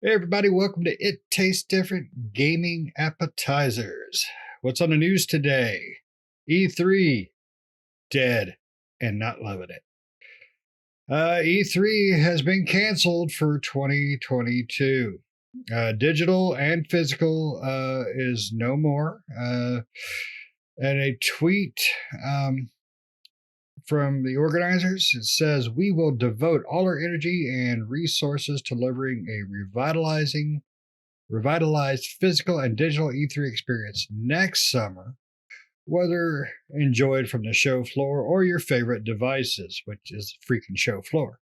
Hey everybody, welcome to It Tastes Different Gaming Appetizers. What's on the news today? E3, dead and not loving it. E3 has been canceled for 2022. Digital and physical is no more. And a tweet from the organizers, it says, "We will devote all our energy and resources to delivering a revitalized physical and digital E3 experience next summer, whether enjoyed from the show floor or your favorite devices," which is the freaking show floor.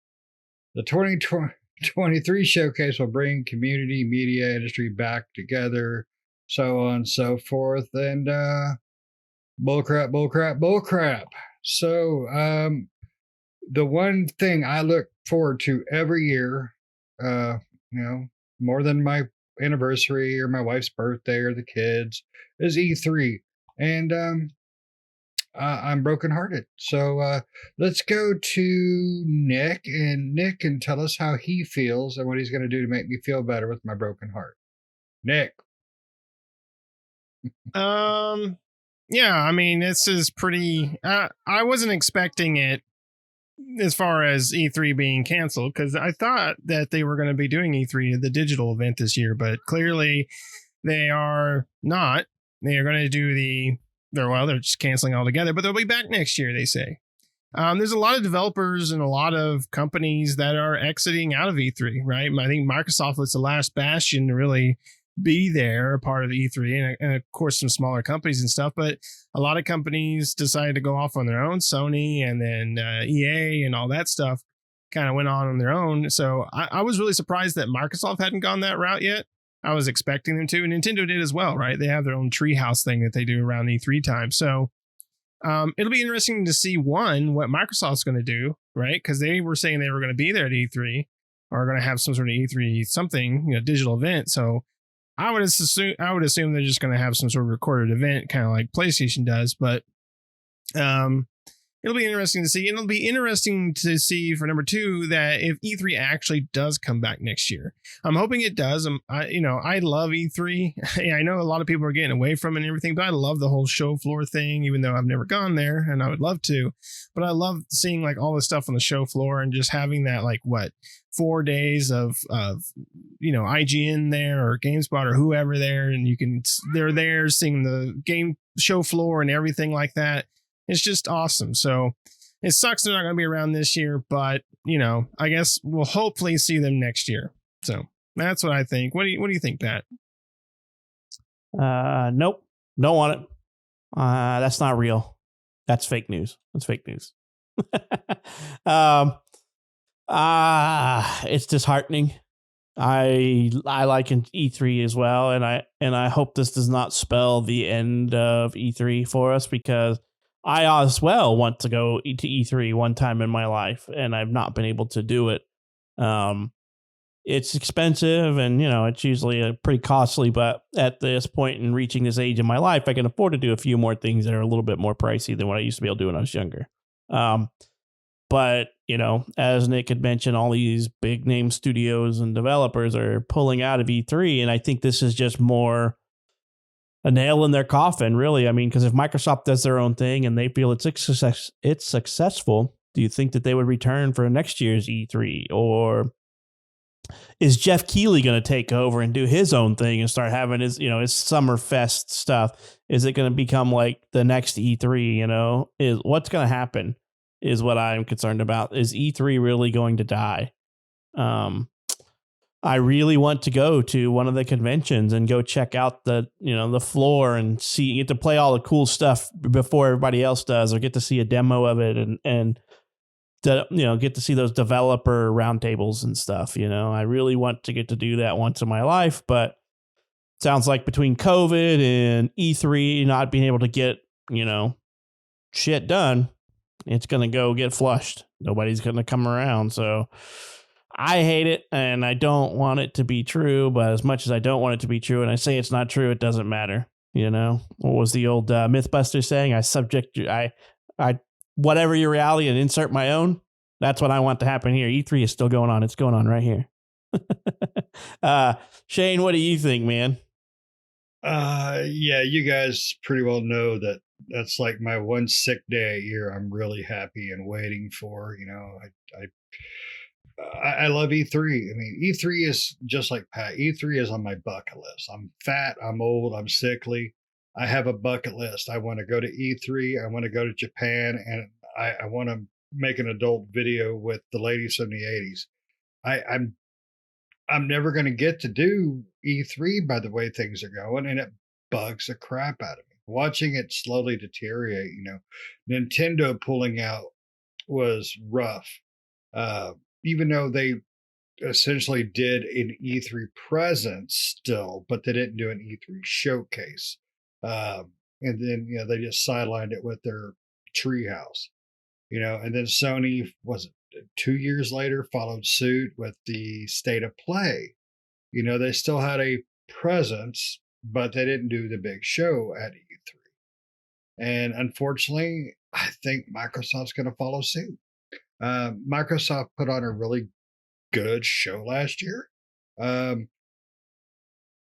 The 2023 showcase will bring community, media, industry back together, so on and so forth, and bullcrap, bullcrap, bullcrap. So, the one thing I look forward to every year, more than my anniversary or my wife's birthday or the kids, is E3. And I'm brokenhearted. So let's go to Nick, and Nick can tell us how he feels and what he's going to do to make me feel better with my broken heart. Nick. Yeah, I mean, this is pretty. I wasn't expecting it as far as E3 being canceled because I thought that they were going to be doing E3, the digital event this year, but clearly they are not. They are going to do they're just canceling altogether, but they'll be back next year, they say. There's a lot of developers and a lot of companies that are exiting out of E3, right? I think Microsoft was the last bastion to really be there, a part of the E3, and of course some smaller companies and stuff, but a lot of companies decided to go off on their own. Sony and then EA and all that stuff kind of went on their own. So I was really surprised that Microsoft hadn't gone that route yet. I was expecting them to, and Nintendo did as well, right? They have their own treehouse thing that they do around E3 time. So it'll be interesting to see what Microsoft's going to do, right? Because they were saying they were going to be there at E3 or going to have some sort of E3 something, digital event. So I would assume they're just going to have some sort of recorded event, kind of like PlayStation does. But it'll be interesting to see. And it'll be interesting to see for number 2 that if E3 actually does come back next year. I'm hoping it does. I love E3. I know a lot of people are getting away from it and everything, but I love the whole show floor thing, even though I've never gone there and I would love to. But I love seeing like all the stuff on the show floor and just having that 4 days of IGN there or GameSpot or whoever there, and they're there seeing the game show floor and everything like that. It's just awesome. So it sucks they're not going to be around this year, but I guess we'll hopefully see them next year. So that's what I think. What do you think, Pat? Nope, don't want it. That's not real. That's fake news. That's fake news. It's disheartening. I like E3 as well, and I hope this does not spell the end of E3 for us, because I as well want to go to E3 one time in my life, and I've not been able to do it. It's expensive, and it's usually pretty costly. But at this point in reaching this age in my life, I can afford to do a few more things that are a little bit more pricey than what I used to be able to do when I was younger. But, as Nick had mentioned, all these big name studios and developers are pulling out of E3. And I think this is just more a nail in their coffin, really. I mean, because if Microsoft does their own thing and they feel it's successful, do you think that they would return for next year's E3? Or is Jeff Keighley going to take over and do his own thing and start having his Summer Fest stuff? Is it going to become like the next E3? Is what's going to happen? Is what I'm concerned about. Is E3 really going to die? I really want to go to one of the conventions and go check out the floor and get to play all the cool stuff before everybody else does, or get to see a demo of it and get to see those developer roundtables and stuff. I really want to get to do that once in my life, but it sounds like between COVID and E3 not being able to get, shit done, it's going to go get flushed. Nobody's going to come around. So I hate it, and I don't want it to be true. But as much as I don't want it to be true, and I say it's not true, it doesn't matter. What was the old Mythbuster saying? I whatever your reality and insert my own. That's what I want to happen here. E3 is still going on. It's going on right here. Shane, what do you think, man? Yeah, you guys pretty well know that that's like my one sick day a year I'm really happy and waiting for. I love E3. I mean, E3 is just like Pat. E3 is on my bucket list. I'm fat, I'm old, I'm sickly. I have a bucket list. I want to go to E3. I want to go to Japan, and I want to make an adult video with the ladies from the '80s. I'm never going to get to do E3 by the way things are going, and it bugs the crap out of me. Watching it slowly deteriorate, Nintendo pulling out was rough. Even though they essentially did an E3 presence still, but they didn't do an E3 showcase. And then, they just sidelined it with their treehouse, and then Sony was it 2 years later followed suit with the state of play. They still had a presence, but they didn't do the big show at E3. And unfortunately, I think Microsoft's going to follow suit. Microsoft put on a really good show last year.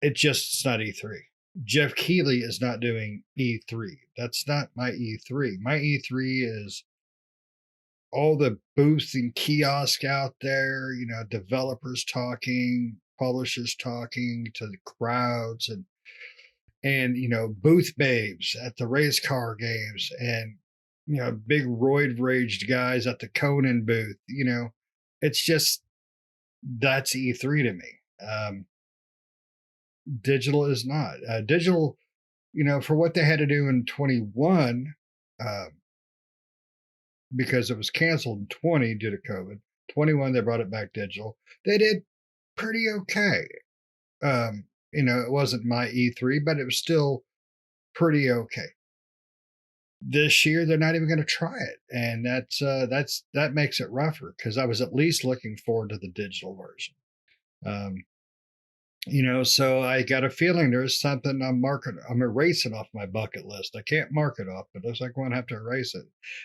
It's not E3. Jeff Keighley is not doing E3. That's not my E3. My E3 is all the booths and kiosk out there, developers talking, publishers talking to the crowds, and booth babes at the race car games, and big roid raged guys at the Conan booth. It's just that's E3 to me. Digital is not. Digital, for what they had to do in 21, because it was canceled in 20 due to COVID. 21, they brought it back digital. They did pretty okay. It wasn't my E3, but it was still pretty okay. This year, they're not even going to try it, and that makes it rougher because I was at least looking forward to the digital version. So I got a feeling there's something I'm erasing off my bucket list. I can't mark it off, but it looks like I'm going to have to erase it.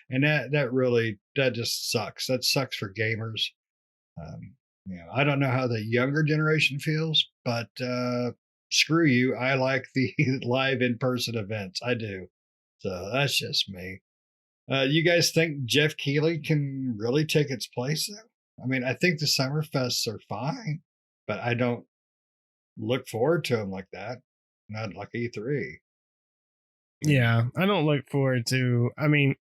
And that just sucks. That sucks for gamers. I don't know how the younger generation feels, but screw you. I like the live in-person events. I do. So that's just me. You guys think Jeff Keighley can really take its place though? I mean, I think the summer fests are fine, but I don't look forward to them like that. Not like E3. Yeah, I don't look forward to. I mean,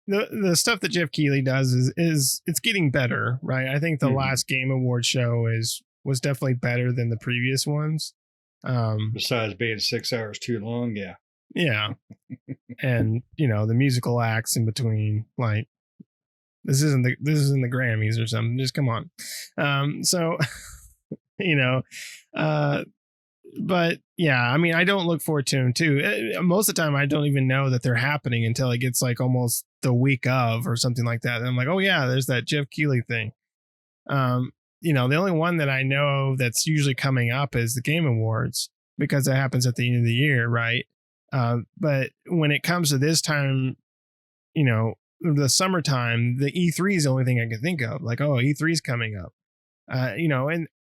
the stuff that Jeff Keighley does is it's getting better, right? I think the last Game Award show was definitely better than the previous ones. Besides being 6 hours too long, yeah. Yeah. And the musical acts in between, like this isn't the Grammys or something. Just come on. So but yeah, I mean, I don't look forward to them too. Most of the time I don't even know that they're happening until it gets like almost the week of or something like that. And I'm like, oh yeah, there's that Jeff Keighley thing. The only one that I know that's usually coming up is the Game Awards because it happens at the end of the year, right? But when it comes to this time, the summertime, the E3 is the only thing I can think of. Like, oh, E3 is coming up.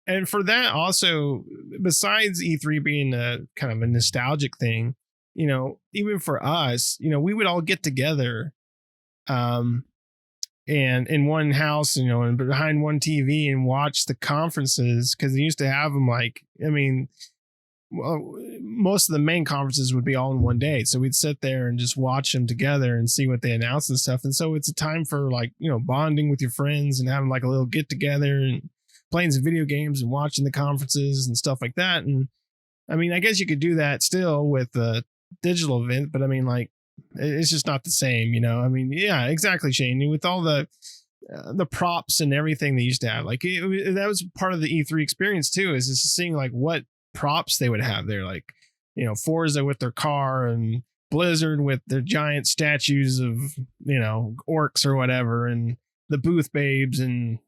And for that also, besides E3 being a kind of a nostalgic thing, even for us, we would all get together, and in one house, and behind one TV and watch the conferences because they used to have them most of the main conferences would be all in one day. So we'd sit there and just watch them together and see what they announce and stuff. And so it's a time for bonding with your friends and having like a little get together and playing some video games and watching the conferences and stuff like that. And I mean, I guess you could do that still with the digital event, but I mean, like, it's just not the same, I mean, yeah, exactly, Shane. With all the props and everything they used to have, like that was part of the E3 experience too, is just seeing like what props they would have there, like Forza with their car and Blizzard with their giant statues of orcs or whatever, and the booth babes and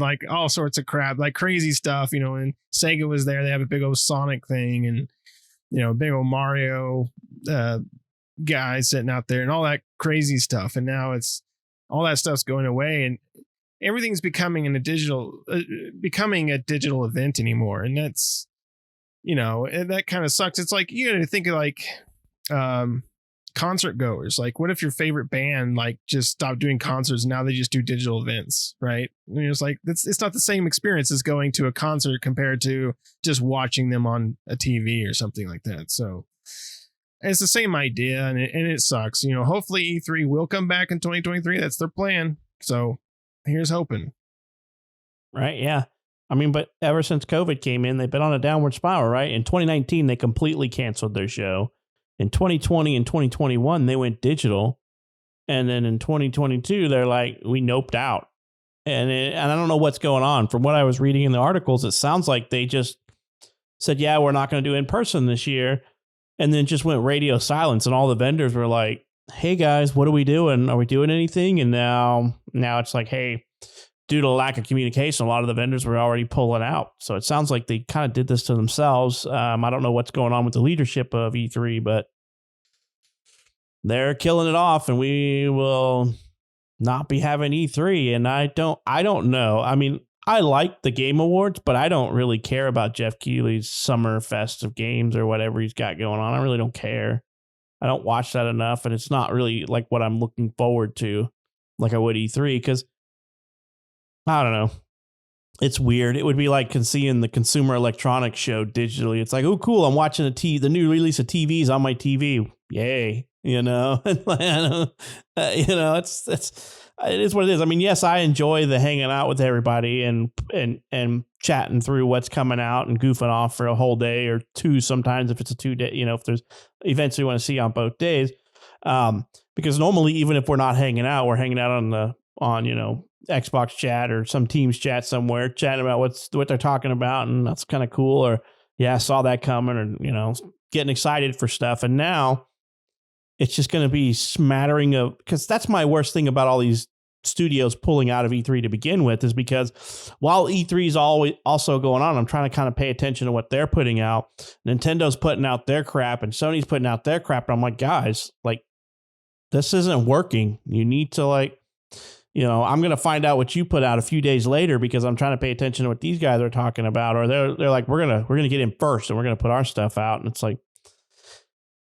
like all sorts of crap, like crazy stuff, and Sega was there. They have a big old Sonic thing and, big old Mario guy sitting out there and all that crazy stuff. And now it's all that stuff's going away. everything's becoming becoming a digital event anymore, and that's, and that kind of sucks. It's like you got to think of like concert goers. Like, what if your favorite band like just stopped doing concerts and now they just do digital events, right? And it's like it's not the same experience as going to a concert compared to just watching them on a TV or something like that. So it's the same idea, and it sucks. Hopefully E3 will come back in 2023. That's their plan. So here's hoping. Right? Yeah. I mean, but ever since COVID came in, they've been on a downward spiral, right? In 2019, they completely canceled their show. In 2020 and 2021, they went digital. And then in 2022, they're like, we noped out. And I don't know what's going on. From what I was reading in the articles, it sounds like they just said, yeah, we're not going to do in person this year. And then just went radio silence. And all the vendors were like, hey, guys, what are we doing? Are we doing anything? And now it's like, hey, due to lack of communication, a lot of the vendors were already pulling out. So it sounds like they kind of did this to themselves. I don't know what's going on with the leadership of E3, but they're killing it off, and we will not be having E3. And I don't know. I mean, I like the Game Awards, but I don't really care about Jeff Keighley's Summer Fest of Games or whatever he's got going on. I really don't care. I don't watch that enough, and it's not really like what I'm looking forward to like I would E3, because I don't know. It's weird. It would be like seeing the Consumer Electronics Show digitally. It's like, oh, cool. I'm watching the new release of TVs on my TV. Yay. It is what it is. I mean, yes, I enjoy the hanging out with everybody and chatting through what's coming out and goofing off for a whole day or two. Sometimes if it's a 2 day, if there's events we want to see on both days. Because normally, even if we're not hanging out, we're hanging out on Xbox chat or some Teams chat somewhere, chatting about what they're talking about, and that's kind of cool. Or I saw that coming, or getting excited for stuff. And now it's just going to be smattering of, because that's my worst thing about all these studios pulling out of E3 to begin with, is because while E3 is always also going on, I'm trying to kind of pay attention to what they're putting out. Nintendo's putting out their crap and Sony's putting out their crap. And I'm like, guys, like, this isn't working. You need to I'm going to find out what you put out a few days later because I'm trying to pay attention to what these guys are talking about. Or they're like, we're going to get in first and we're going to put our stuff out. And it's like,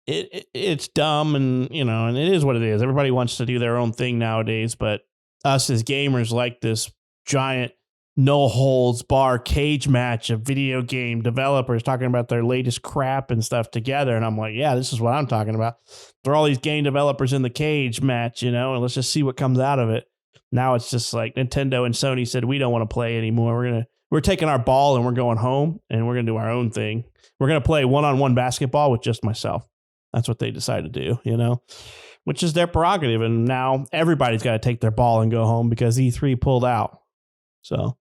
it's dumb, and and it is what it is. Everybody wants to do their own thing nowadays, but us as gamers like this giant no holds bar cage match of video game developers talking about their latest crap and stuff together. And I'm like, yeah, this is what I'm talking about. There are all these game developers in the cage match, and let's just see what comes out of it. Now it's just like Nintendo and Sony said, we don't want to play anymore. We're taking our ball and we're going home and we're going to do our own thing. We're going to play one-on-one basketball with just myself. That's what they decided to do, which is their prerogative. And now everybody's got to take their ball and go home because E3 pulled out. So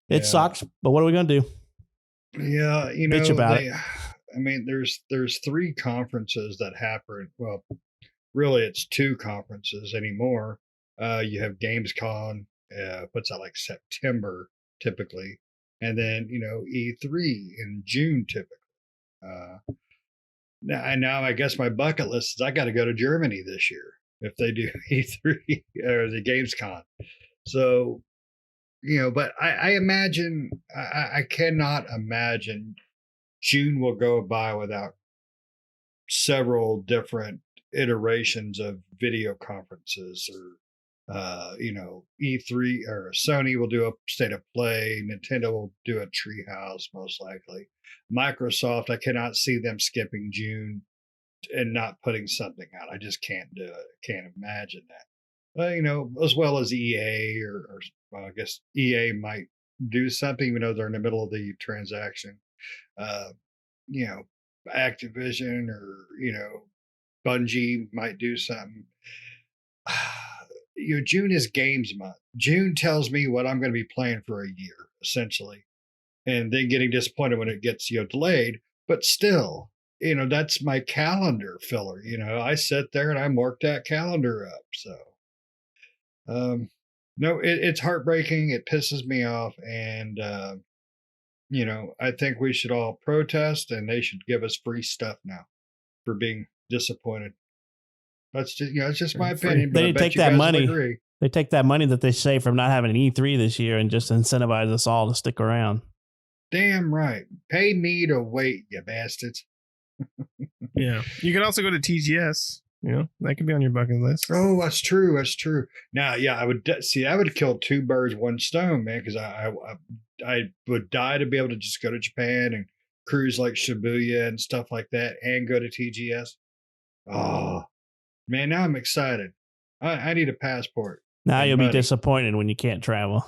it sucks, but what are we going to do? Yeah, Bitch about it. I mean, there's 3 conferences that happen. Well, really, it's 2 conferences anymore. You have Gamescom, what's that, like September typically, and then E3 in June typically. Now I guess my bucket list is I got to go to Germany this year if they do E3 or the Gamescom. So, but I imagine I cannot imagine June will go by without several different iterations of video conferences, or E3 or Sony will do a state of play. Nintendo will do a treehouse, most likely. Microsoft, I cannot see them skipping June and not putting something out. I just can't do it. Can't imagine that. As well as EA or well, I guess EA might do something, even though they're in the middle of the transaction. Activision or Bungie might do something. June is games month. June tells me what I'm going to be playing for a year, essentially, and then getting disappointed when it gets delayed. But still, that's my calendar filler. I sit there and I mark that calendar up. So, no, it's heartbreaking. It pisses me off, and I think we should all protest, and they should give us free stuff now for being disappointed. That's just it's just my Free. opinion. They but I didn't bet take you that guys will money. agree. They take that money that they save from not having an E3 this year and just incentivize us all to stick around. Damn right. Pay me to wait, you bastards. Yeah. You can also go to TGS. That could be on your bucket list. Oh, that's true. That's true. Now, yeah, I would see. I would kill two birds, one stone, man, because I would die to be able to just go to Japan and cruise like Shibuya and stuff like that, and go to TGS. Oh, man, now I'm excited. I need a passport. Now and you'll be money. disappointed when you can't travel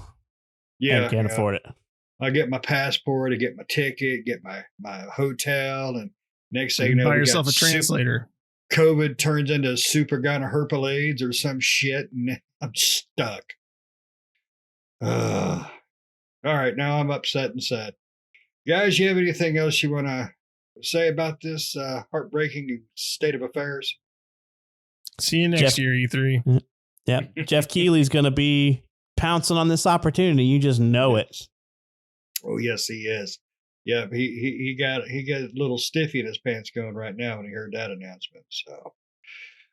Yeah, and can't yeah. afford it. I get my passport, I get my ticket, get my hotel, and next thing you know, buy we yourself got a translator. COVID turns into super gonorrhea or some shit, and I'm stuck. All right, now I'm upset and sad. Guys, you have anything else you want to say about this heartbreaking state of affairs? See you next Jeff- year, E3. Yep. Jeff Keighley's going to be pouncing on this opportunity. You just know it. Oh yes, he is. Yeah, he got a little stiffy in his pants going right now when he heard that announcement. So,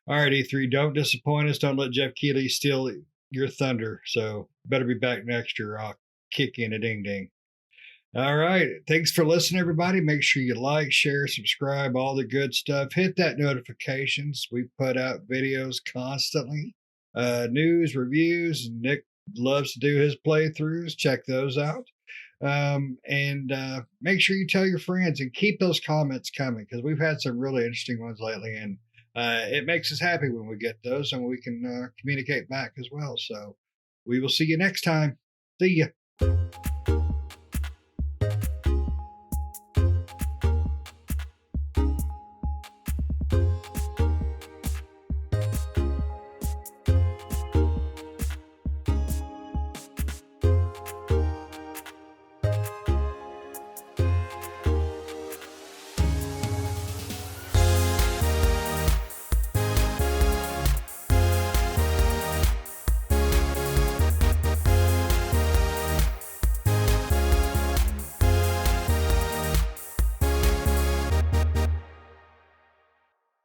all right, E3, don't disappoint us. Don't let Jeff Keighley steal your thunder. So, better be back next year. Or I'll kick you in a ding ding. All right, thanks for listening, everybody. Make sure you like, share, subscribe, all the good stuff. Hit that notifications. We put out videos constantly, news, reviews. Nick loves to do his playthroughs. Check those out. And make sure you tell your friends and keep those comments coming because we've had some really interesting ones lately, and it makes us happy when we get those and we can communicate back as well. So we will see you next time. See ya.